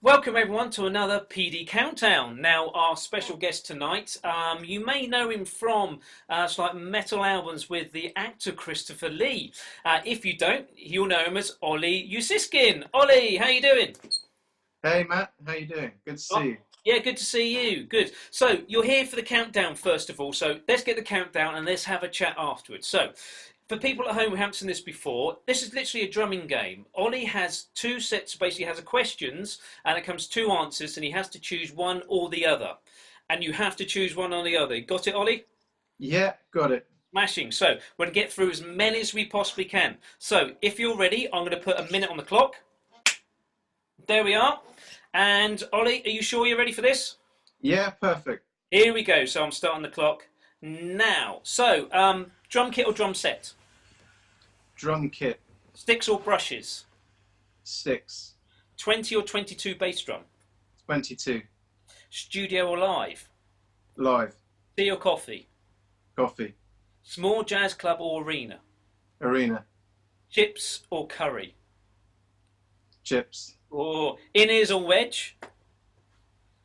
Welcome everyone to another PD Countdown. Now, our special guest tonight, you may know him from like metal albums with the actor Christopher Lee. If you don't, you'll know him as Ollie Usiskin. Ollie, how you doing? Hey Matt, how you doing? Good to see Oh, you. yeah, good to see you. Good. So you're here for the countdown first of all. So let's get the countdown and let's have a chat afterwards. So for people at home who haven't seen this before, this is literally a drumming game. Ollie has two sets, basically has a questions, and it comes two answers, and he has to choose one or the other. And you have to choose one or the other. Got it, Ollie? Yeah, got it. Smashing. So we're going to get through as many as we possibly can. So if you're ready, I'm going to put a minute on the clock. There we are. And Ollie, are you sure you're ready for this? Yeah, perfect. Here we go. So I'm starting the clock now. So, drum kit or drum set? Drum kit, Sticks or brushes? six, 20 or 22 bass drum? 22. Studio or live? Live, Tea or coffee? coffee, Small jazz club or arena? arena, Chips or curry? chips. Or in ears or wedge?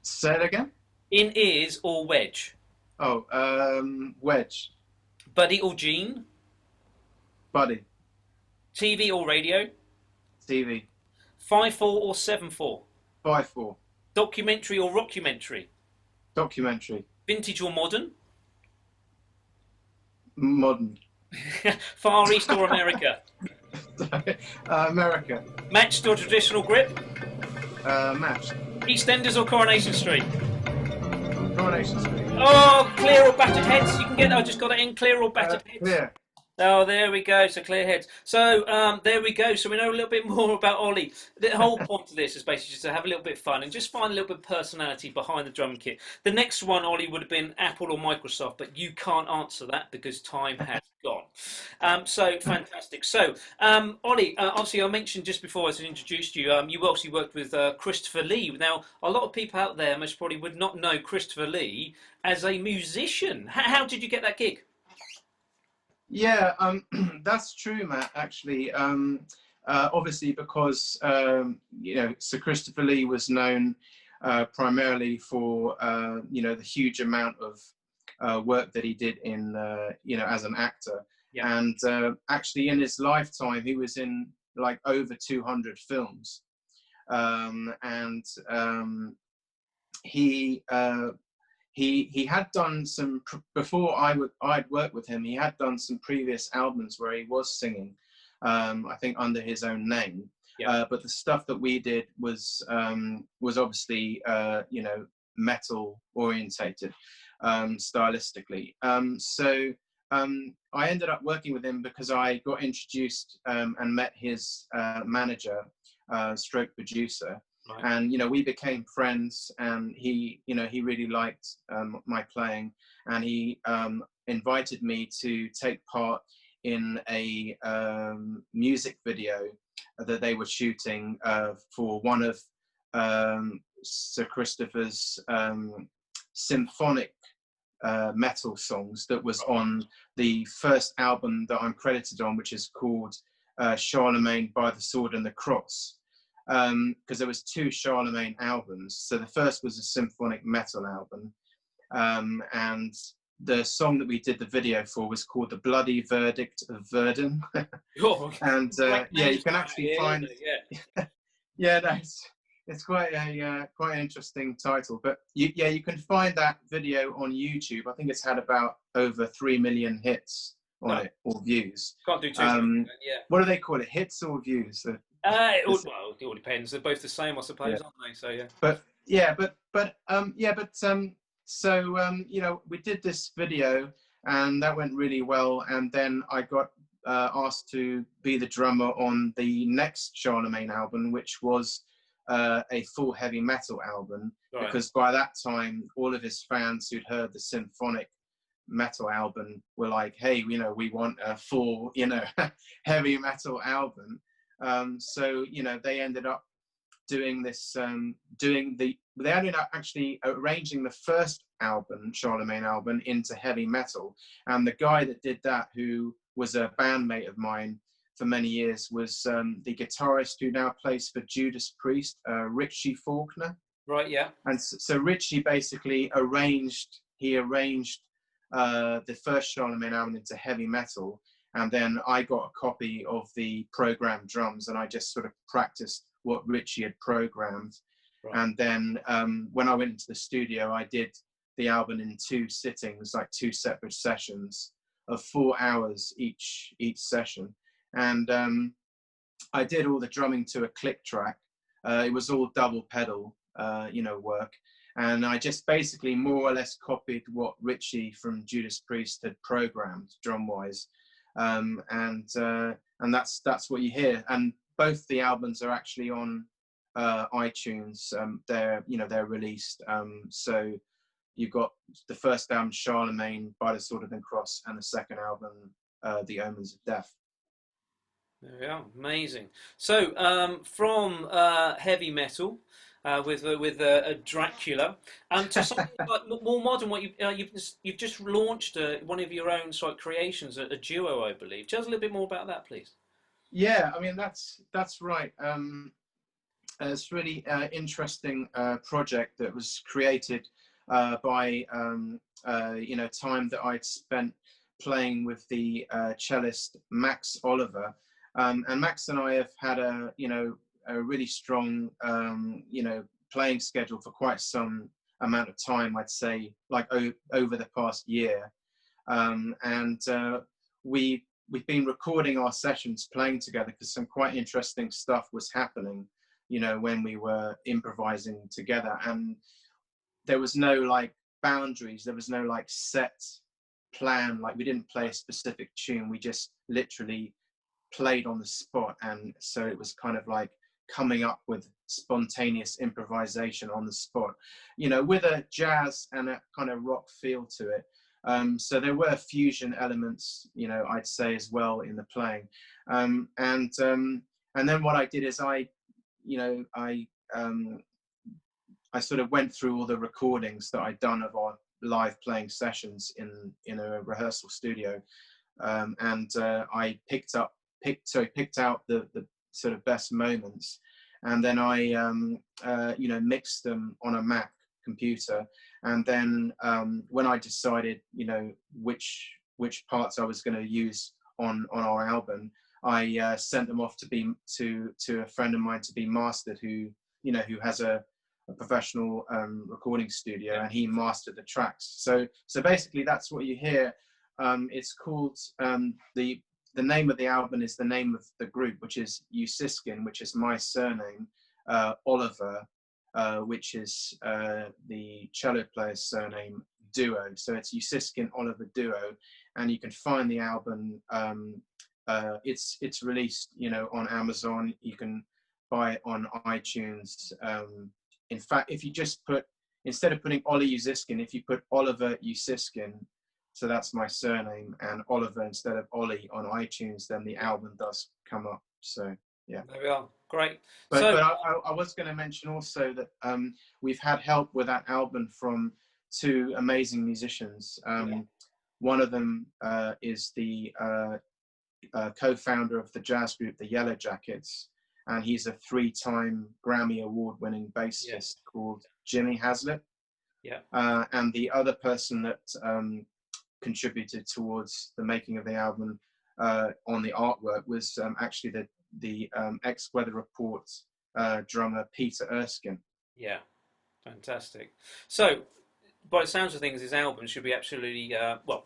Say it again? In ears or wedge? Oh, wedge, Buddy or Jean? buddy, TV or radio? TV, 5/4 or 7/4? 5-4, Documentary or rockumentary? documentary, Vintage or modern? modern, Far East or America? America, Matched or traditional grip? matched, EastEnders or Coronation Street? Coronation Street. Oh, clear or battered heads. You can get that. I just got it in. Clear or battered heads. Clear. Oh, there we go. So clear heads. So there we go. So we know a little bit more about Ollie. The whole point of this is basically just to have a little bit of fun and just find a little bit of personality behind the drum kit. The next one, Ollie, would have been Apple or Microsoft, but you can't answer that because time has gone. So fantastic. So Ollie, obviously I mentioned just before as I introduced you, you obviously worked with Christopher Lee. Now, a lot of people out there most probably would not know Christopher Lee as a musician. How did you get that gig? Yeah, that's true, Matt. Actually, obviously because Sir Christopher Lee was known primarily for the huge amount of work that he did in as an actor, Yeah. and actually in his lifetime he was in like over 200 films, and he he had done some before I'd worked with him. He had done some previous albums where he was singing, I think under his own name. Yeah. But the stuff that we did was obviously metal orientated, stylistically. I ended up working with him because I got introduced and met his manager, stroke producer, Right. and we became friends, and he really liked my playing, and he invited me to take part in a music video that they were shooting for one of Sir Christopher's symphonic metal songs that was on the first album that I'm credited on, which is called Charlemagne by the Sword and the Cross, because there was two Charlemagne albums. So the first was a symphonic metal album, and the song that we did the video for was called The Bloody Verdict of Verdun. Oh, And yeah, you can actually find, Yeah. yeah, no, it's quite an interesting title, but you can find that video on YouTube. I think it's had about over 3 million hits on No, it, or views. can't do two things. Um, Yeah. what do they call it? Hits or views? Well, it all depends. They're both the same, I Yeah. suppose, aren't they? So yeah. But yeah, so we did this video, and that went really well, and then I got asked to be the drummer on the next Charlemagne album, which was a full heavy metal album, Right. because by that time all of his fans who'd heard the symphonic metal album were like, hey, we want a full heavy metal album. So they ended up doing this, they ended up actually arranging the first album, Charlemagne album, into heavy metal. And the guy that did that, who was a bandmate of mine, for many years was the guitarist who now plays for Judas Priest, Richie Faulkner. Right, yeah. And so Richie basically arranged the first Charlemagne album into heavy metal, and then I got a copy of the programmed drums, and I just sort of practiced what Richie had programmed. Right. And then when I went into the studio, I did the album in 2 sittings, like 2 separate sessions of 4 hours each session. And I did all the drumming to a click track. It was all double pedal, work. And I just basically more or less copied what Richie from Judas Priest had programmed drum wise. And that's what you hear. And both the albums are actually on iTunes. They're released. So you've got the first album, Charlemagne, By the Sword of the Cross, and the second album, The Omens of Death. There we are. Amazing. So, from heavy metal with a Dracula, to something like more modern. What you've just launched one of your own sort of creations, a duo, I believe. Tell us a little bit more about that, please. Yeah, I mean that's right. It's a really interesting project that was created by time that I'd spent playing with the cellist Max Oliver, and Max and I have had a really strong playing schedule for quite some amount of time. I'd say like over the past year, and we've been recording our sessions playing together because some quite interesting stuff was happening, when we were improvising together, and there was no like boundaries, there was no like set plan, like we didn't play a specific tune, we just literally played on the spot. And so it was kind of like coming up with spontaneous improvisation on the spot, with a jazz and a kind of rock feel to it. So there were fusion elements, I'd say as well in the playing. And then what I did is I sort of went through all the recordings that I'd done of our live playing sessions in a rehearsal studio, and I picked out the sort of best moments, and then I mixed them on a Mac computer. And then when I decided which parts I was going to use on our album, I sent them off to a friend of mine to be mastered, who has a professional recording studio, and he mastered the tracks. So basically that's what you hear. It's called the name of the album is the name of the group, which is Usiskin, which is my surname, Oliver, which is the cello player's surname, Duo. So it's Usiskin Oliver Duo, and you can find the album. It's released, on Amazon. You can buy it on iTunes. In fact, if you just instead of putting Ollie Usiskin, if you put Oliver Usiskin, so that's my surname, and Oliver instead of Ollie on iTunes, then the album does come up. So yeah. There we are. Great. But I was going to mention also that we've had help with that album from 2 amazing musicians. One of them is the co-founder of the jazz group, the Yellow Jackets, and he's a 3-time Grammy Award-winning bassist called Jimmy Haslett. Yeah. And the other person that contributed towards the making of the album on the artwork was actually the ex-Weather Report drummer Peter Erskine. Yeah, fantastic. So, by the sounds of things, this album should be absolutely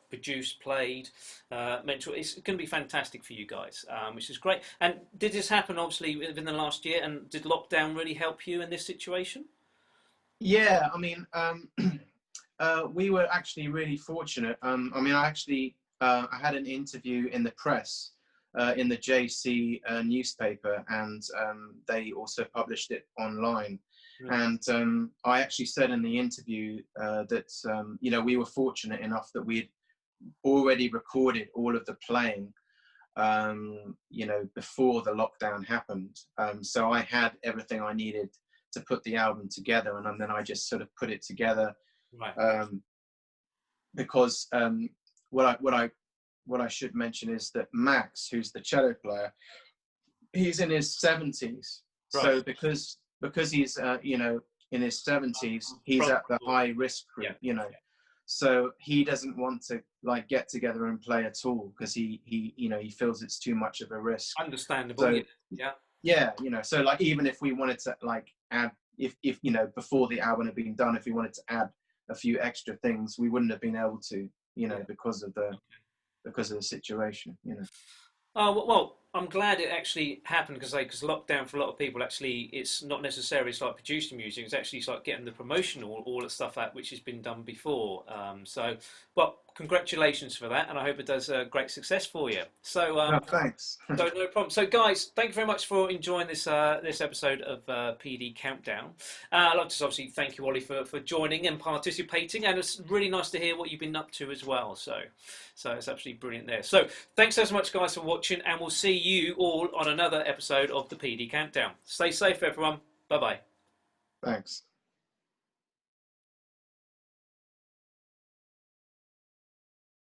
produced, played, mental. It's going to be fantastic for you guys, which is great. And did this happen obviously within the last year? And did lockdown really help you in this situation? Yeah, I mean, we were actually really fortunate. I had an interview in the press, in the JC newspaper, and they also published it online. And I actually said in the interview that we were fortunate enough that we'd already recorded all of the playing before the lockdown happened. So I had everything I needed to put the album together, and then I just sort of put it together. Right. Because what I what I should mention is that Max, who's the cello player, he's in his 70s. Right. So because he's you know, in his 70s, he's at the high risk group, Yeah. you know. So he doesn't want to like get together and play at all because he you know, he feels it's too much of a risk. Understandable. So Yeah. yeah, you know, so like even if we wanted to like add, if you know, before the album had been done, if we wanted to add a few extra things, we wouldn't have been able to, you know, because of the situation, you know. Oh well, I'm glad it actually happened because lockdown for a lot of people actually it's not necessarily it's like producing music. It's like getting the promotional all the stuff out which has been done before. Well, congratulations for that, and I hope it does a great success for you. So No, thanks. so no problem. So guys, thank you very much for enjoying this episode of PD Countdown. I'd like to obviously thank you, Ollie, for joining and participating, and it's really nice to hear what you've been up to as well. So it's absolutely brilliant there. So thanks so much, guys, for watching, and we'll see you all on another episode of the PD Countdown. Stay safe, everyone. Bye bye. Thanks.